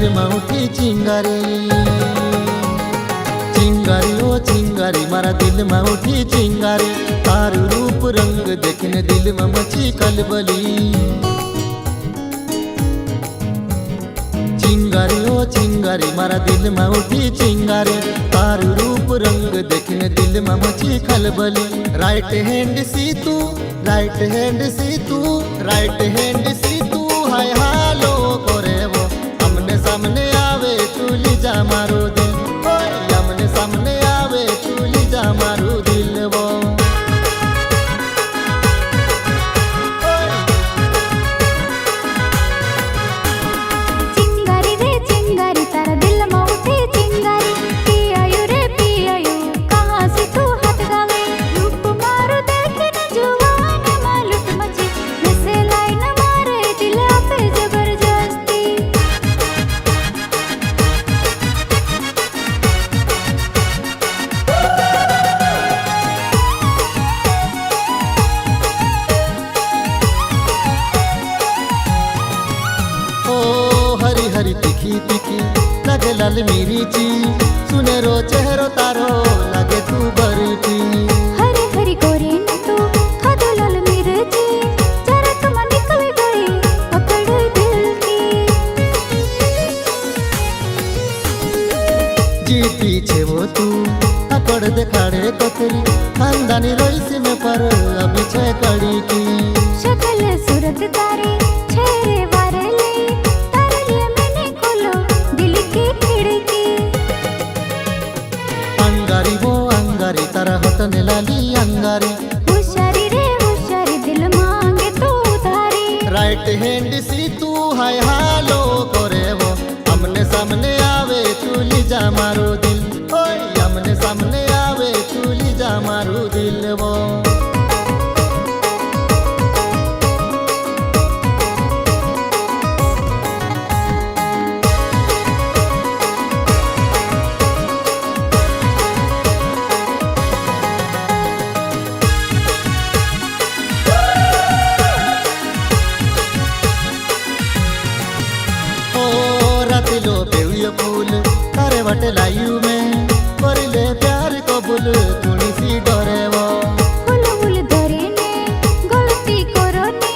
दिल में उठी चिंगारी। चिंगारी ओ चिंगारी मारा दिल में उठी चिंगारी। तार रूप रंग देखने दिल में मची कलबली। चिंगारी ओ चिंगारी मारा दिल में उठी चिंगारी। तार रूप रंग देखने दिल में मची खलबली। राइट हैंड सी तू, राइट हैंड सी तू, राइट हैंड सी तू हाय हालो करे वो। आमने सामने आवे तू लीजा मारो दिल, ओए आमने सामने आवे तू लीजा मारो दिल वो। हरी तिखी तिखी लगे लाल मिर्ची, सुनेरो चेहरो तारो लगे तू बरती। हरी हरी गोरी ने तू खादो लाल मिर्ची, जरा तुम निकल गई पकड़ दिल की। जी पीछे वो तू अकड़ दिखाड़े कतरी, खानदानी रोइस में पर अभी छे कड़ी की। शक्ल सूरत तारी छेरे वारे अंगारी वो अंगारी तारा होतने लाली अंगारी। होशियारी रे होशियारी दिल मांगे तू उधारी। राइट हैंड सी तू हाय हालो करे वो। आमने सामने आवे तू लीजा मारो दिल, ओए आमने सामने आवे तू लीजा मारो दिल वो। लो बेउयो फूल तारे वटे लायू में करले प्यार कबूल तुणी सी डरे वो। फूल फूल धरे ने गलती करोनी,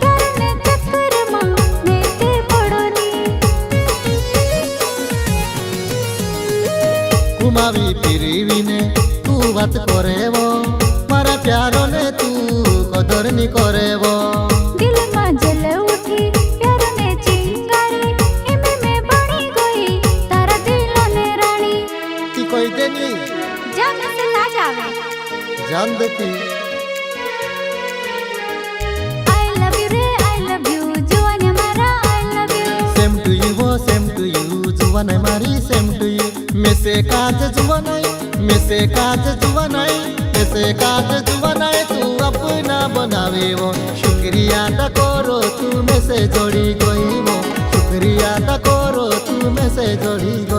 प्यार ने चक्कर मां नेते पड़ोनी। घुमावी फिरवी ने तू बात करे वो, मारा प्यारो ने तू कदर नी करे वो। दिल में जल उठी प्यार ने चिंगारी, इमे में बनी गई तारा दिल ने रानी। ती कोई देनी जान से ना जावे जान देती। I love you रे I love you जुवाने मारा I love you। Same to you वो सेम टू यू जुवाने मारी सेम टू यू। में से काज जुवानाई, में से काज जुवानाई, में से काज जुवानाई तू अपना बनावे वो। शुक्रिया दा करो तू में से जोड़ी गई वो, शुक्रिया दा करो तू में से जोड़ी गई।